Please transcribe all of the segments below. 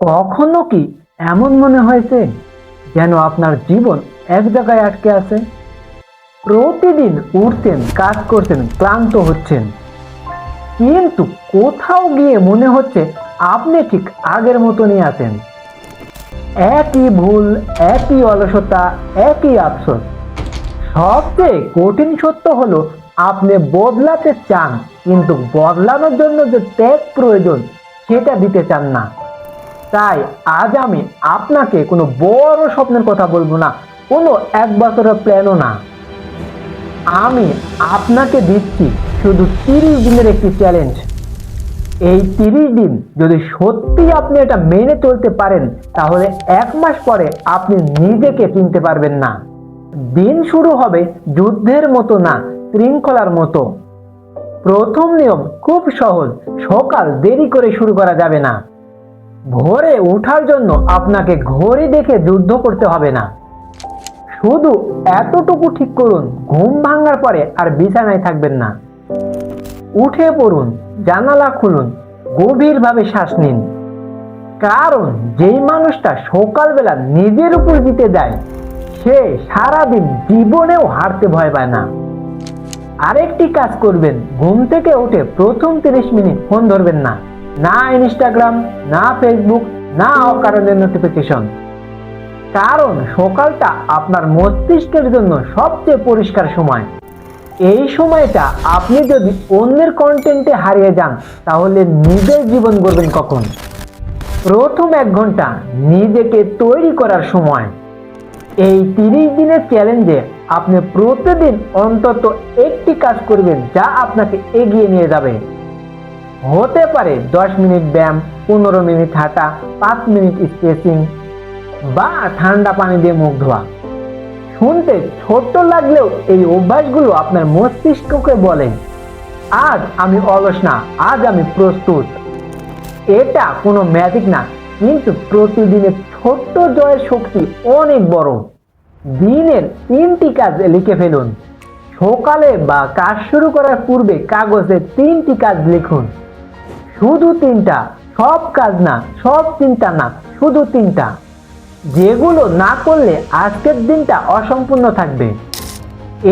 কখনো কি এমন মনে হয়েছে যেন আপনার জীবন এক জায়গায় আটকে আছে? প্রতিদিন উঠছেন, কাজ করছেন, ক্লান্ত হচ্ছেন, কিন্তু কোথাও গিয়ে মনে হচ্ছে আপনি ঠিক আগের মতনই আছেন। একই ভুল, একই অলসতা, একই আফসোস। সবচেয়ে কঠিন সত্য হলো আপনি বদলাতে চান, কিন্তু বদলানোর জন্য যে ত্যাগ প্রয়োজন সেটা দিতে চান না। তাই আজ আমি আপনাকে কোনো বড় স্বপ্নের কথা বলবো না, কোনো এক বছরের প্ল্যানও না। আমি আপনাকে দিচ্ছি শুধু 30 দিনের একটি চ্যালেঞ্জ। এই 30 দিন যদি সত্যি আপনি এটা মেনে চলতে পারেন, তাহলে 1 মাস পরে আপনি নিজেকে চিনতে পারবেন না। দিন শুরু হবে যুদ্ধের মতো না, শৃঙ্খলার মতো। প্রথম নিয়ম খুব সহজ, সকাল দেরি করে শুরু করা যাবে না। ভোরে ওঠার জন্য আপনাকে ঘড়ি দেখে যুদ্ধ করতে হবে না। শুধু এতটুকু ঠিক করুন, ঘুম ভাঙার পরে আর বিছানায় থাকবেন না। উঠে পড়ুন, জানালা খুলুন, গভীরভাবে শ্বাস নিন। কারণ যেই মানুষটা সকালবেলা নিজের উপর জিতে যায়, সে সারাদিন জীবনেও হারতে ভয় পায় না। আরেকটি কাজ করবেন, ঘুম থেকে উঠে প্রথম 30 মিনিট ফোন ধরবেন না। না ইনস্টাগ্রাম, না ফেসবুক, না অকারণের নোটিফিকেশন। কারণ সকালটা আপনার মস্তিষ্কের জন্য সবচেয়ে পরিষ্কার সময়। এই সময়টা আপনি যদি অন্যের কন্টেন্টে হারিয়ে যান, তাহলে নিজের জীবন গড়বেন কখন? প্রথম 1 ঘন্টা নিজেকে তৈরি করার সময়। এই 30 দিনের চ্যালেঞ্জে আপনি প্রতিদিন অন্তত একটি কাজ করবেন যা আপনাকে এগিয়ে নিয়ে যাবে। হতে পারে 10 মিনিট ব্যায়াম, 15 মিনিট হাঁটা, 5 মিনিট স্ট্রেচিং, বা ঠান্ডা পানি দিয়ে মুখ ধোয়া। শুনতে ছোট্ট লাগলেও এই অভ্যাসগুলো আপনার মস্তিষ্ককে বলে, আজ আমি অলস না, আজ আমি প্রস্তুত। এটা কোনো ম্যাজিক না, কিন্তু প্রতিদিনের ছোট্ট জয়ের শক্তি অনেক বড়। দিনের 3টি কাজ লিখে ফেলুন। সকালে বা কাজ শুরু করার পূর্বে কাগজে 3টি কাজ লিখুন। শুধু 3টা, সব কাজ না, সব চিন্তা না, শুধু 3টা, যেগুলো না করলে আজকের দিনটা অসম্পূর্ণ থাকবে।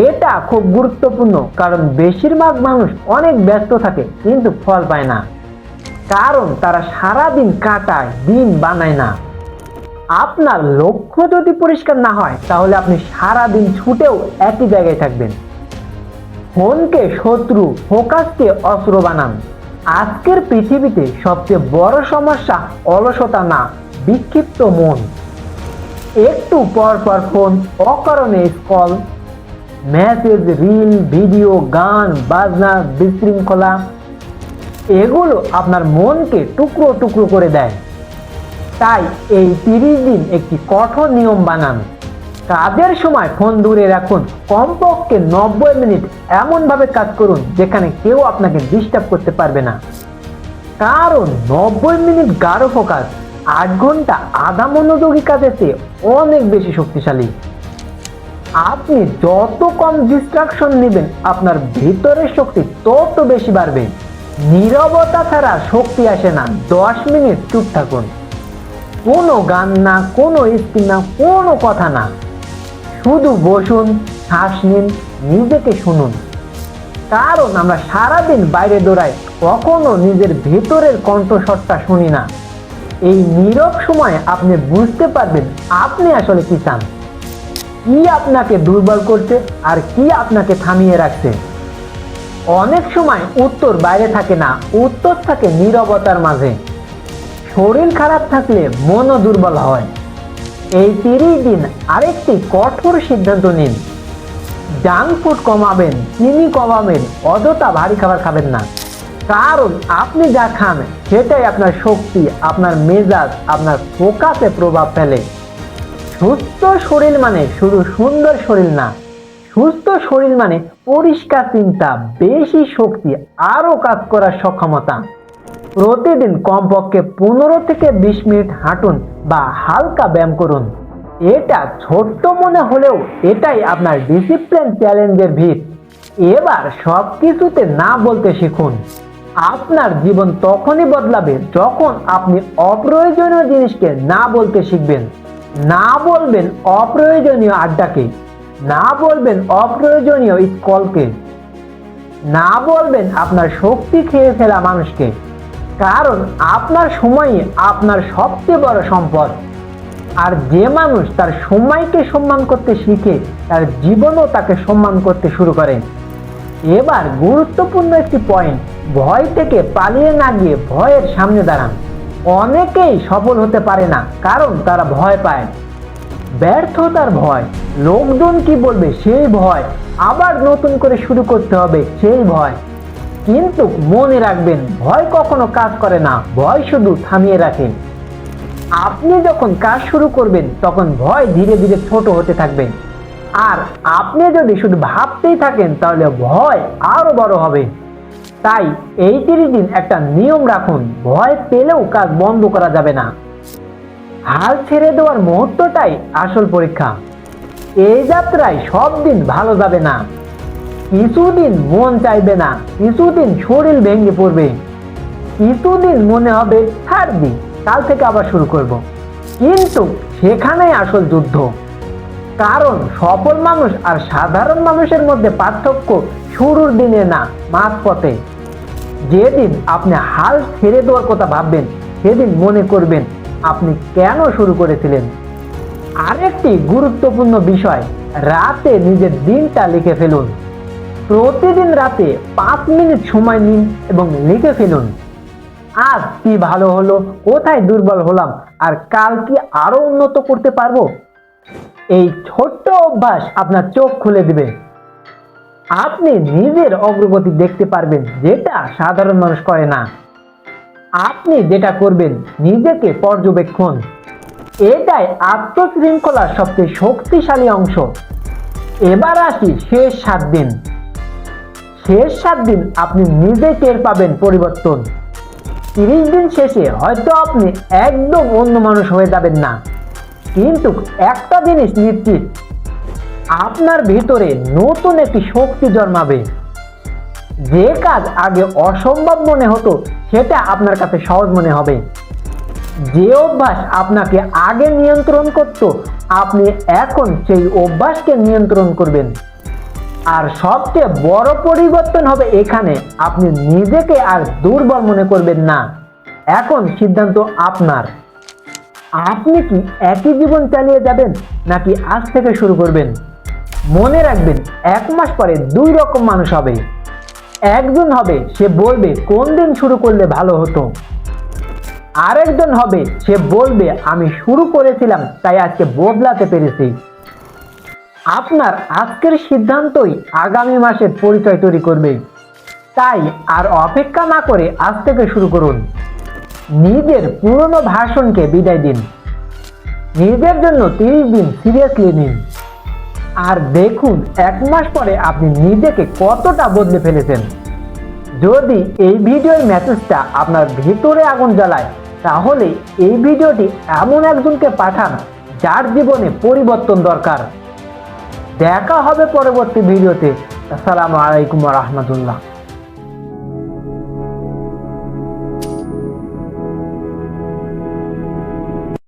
এটা খুব গুরুত্বপূর্ণ, কারণ বেশিরভাগ মানুষ অনেক ব্যস্ত থাকে কিন্তু ফল পায় না, কারণ তারা সারাদিন কাটায়, দিন বানায় না। আপনার লক্ষ্য যদি পরিষ্কার না হয়, তাহলে আপনি সারাদিন ছুটেও একই জায়গায় থাকবেন। ফোনকে শত্রু, ফোকাসকে অস্ত্র বানান। আজকের পৃথিবীতে সবচেয়ে বড় সমস্যা অলসতা না, বিক্ষিপ্ত মন। একটু পর পর ফোন, অকারণে স্ক্রল, মেসেজ, রিল, ভিডিও, গান, বাজনা, বিশৃঙ্খলা, এগুলো আপনার মনকে টুকরো টুকরো করে দেয়। তাই এই 30 দিন একটি কঠোর নিয়ম বানান। কাজের সময় ফোন দূরে রাখুন, কমপক্ষে 90 মিনিট এমনভাবে কাজ করুন যেখানে কেউ আপনাকে ডিস্টার্ব করতে পারবে না। কারণ 90 মিনিট গাঢ় ফোকাস 8 ঘন্টা আধা মনোযোগী কাজের চেয়ে অনেক বেশি শক্তিশালী। আপনি যত কম ডিস্ট্রাকশন নেবেন, আপনার ভিতরের শক্তি তত বেশি বাড়বে। নীরবতা ছাড়া শক্তি আসে না। 10 মিনিট চুপ থাকুন, কোনো গান না, কোনো স্ক্রিন না, কোনো কথা না। শুধু বসুন, শ্বাস নিন, নিজেকে শুনুন। কারণ আমরা সারাদিন বাইরে দৌড়াই, কখনো নিজের ভেতরের কণ্ঠস্বরটা শুনি না। এই নীরব সময়ে আপনি বুঝতে পারবেন আপনি আসলে কি চান, কি আপনাকে দুর্বল করছে, আর কি আপনাকে থামিয়ে রাখছে। অনেক সময় উত্তর বাইরে থাকে না, উত্তর থাকে নীরবতার মাঝে। শরীর খারাপ থাকলে মনও দুর্বল হয়। এই 30 দিন আরেকটি কঠোর সিদ্ধান্ত নিন। জাঙ্ক ফুড কমাবেন, চিনি কমাবেন, অযথা ভারী খাবার খাবেন না। কারণ আপনি যা খান সেটাই আপনার শক্তি, আপনার মেজাজ, আপনার ফোকাসে প্রভাব ফেলে। সুস্থ শরীর মানে শুধু সুন্দর শরীর না, সুস্থ শরীর মানে পরিষ্কার চিন্তা, বেশি শক্তি, আরো কাজ করার সক্ষমতা। প্রতিদিন কমপক্ষে 15 থেকে 20 মিনিট হাঁটুন বা হালকা ব্যায়াম করুন। এটা ছোট্ট মনে হলেও এটাই আপনার ডিসিপ্লিন চ্যালেঞ্জের ভিত। এবার সবকিছুতে না বলতে শিখুন। আপনার জীবন তখনই বদলাবে যখন আপনি অপ্রয়োজনীয় জিনিসকে না বলতে শিখবেন। না বলবেন অপ্রয়োজনীয় আড্ডাকে, না বলবেন অপ্রয়োজনীয় কলকে, না বলবেন আপনার শক্তি খেয়ে ফেলা মানুষকে। কারণ আপনার সময়ই আপনার সবচেয়ে বড় সম্পদ। আর যে মানুষ তার সময়কে সম্মান করতে শিখে, তার জীবনও তাকে সম্মান করতে শুরু করে। এবার গুরুত্বপূর্ণ একটি পয়েন্ট, ভয় থেকে পালিয়ে না গিয়ে ভয়ের সামনে দাঁড়ান। অনেকেই সফল হতে পারে না কারণ তারা ভয় পায়। ব্যর্থতার ভয়, লোকজন কি বলবে সেই ভয়, আবার নতুন করে শুরু করতে হবে সেই ভয়। কিন্তু মনে রাখবেন, ভয় কখনো কাজ করে না, ভয় শুধু থামিয়ে রাখে। আপনি যখন কাজ শুরু করবেন তখন ভয় ধীরে ধীরে ছোট হতে থাকবে। আর আপনি যদি শুধু ভাবতেই থাকেন তাহলে ভয় আরো বড় হবে। তাই এই 30 দিন একটা নিয়ম রাখুন, ভয় পেলেও কাজ বন্ধ করা যাবে না। হাল ছেড়ে দেওয়ার মুহূর্তটাই আসল পরীক্ষা। এই যাত্রায় সব দিন ভালো যাবে না। কিছুদিন মন চাইবে না, কিছুদিন শরীর ভেঙে পড়বে, কিছুদিন মনে হবে ছাড় দি, কাল থেকে আবার শুরু করব। কিন্তু সেখানেই আসল যুদ্ধ। কারণ সফল মানুষ আর সাধারণ মানুষের মধ্যে পার্থক্য শুরুর দিনে না, মাঝপথে। যেদিন আপনি হাল ছেড়ে দেওয়ার কথা ভাববেন সেদিন মনে করবেন আপনি কেন শুরু করেছিলেন। আরেকটি গুরুত্বপূর্ণ বিষয়, রাতে নিজের দিনটা লিখে ফেলুন। প্রতিদিন রাতে 5 মিনিট সময় নিন এবং লিখে ফেলুন, আজ কি ভালো হলো, কোথায় দুর্বল হলাম, আর কাল কি আরো উন্নত করতে পারবো। এই ছোট্ট অভ্যাস আপনার চোখ খুলে দিবে। আপনি নিজের অগ্রগতি দেখতে পারবেন, যেটা সাধারণ মানুষ করে না। আপনি যেটা করবেন, নিজেকে পর্যবেক্ষণ। এটাই আত্মশৃঙ্খলার সবচেয়ে শক্তিশালী অংশ। এবার আসি শেষ 7 দিন। শেষ 7 দিন আপনি নিজে টের পাবেন পরিবর্তন। 30 দিন শেষে হয়তো আপনি একদম অন্য মানুষ হয়ে যাবেন না, কিন্তু একটা জিনিস নিশ্চিত, আপনার ভিতরে নতুন একটি শক্তি জন্মাবে। যে কাজ আগে অসম্ভব মনে হতো সেটা আপনার কাছে সহজ মনে হবে। যে অভ্যাস আপনাকে আগে নিয়ন্ত্রণ করত, আপনি এখন সেই অভ্যাসকে নিয়ন্ত্রণ করবেন। আর সবচেয়ে বড় পরিবর্তন হবে এখানে, আপনি নিজেকে আর দুর্বল মনে করবেন না। এখন সিদ্ধান্ত আপনার। আপনি কি একই জীবন চালিয়ে যাবেন নাকি আজ থেকে শুরু করবেন। মনে রাখবেন, 1 মাস পরে 2 রকম মানুষ হবে। একজন হবে সে বলবে কোন দিন শুরু করলে ভালো হতো, আরেকজন হবে সে বলবে আমি শুরু করেছিলাম তাই আজকে বদলাতে পেরেছি। আপনার আজকের সিদ্ধান্তই আগামী মাসের পরিচয় তৈরি করবে। তাই আর অপেক্ষা না করে আজ থেকে শুরু করুন। নিজের পুরনো ভাষণকে বিদায় দিন। নিজের জন্য 30 দিন সিরিয়াসলি নিন। আর দেখুন 1 মাস পরে আপনি নিজেকে কতটা বদলে ফেলেছেন। যদি এই ভিডিওর মেসেজটা আপনার ভিতরে আগুন জ্বালায়, তাহলে এই ভিডিওটি এমন একজনকে পাঠান যার জীবনে পরিবর্তন দরকার। দেখা হবে পরবর্তী ভিডিওতে। আসসালামু আলাইকুম ওয়া রাহমাতুল্লাহ।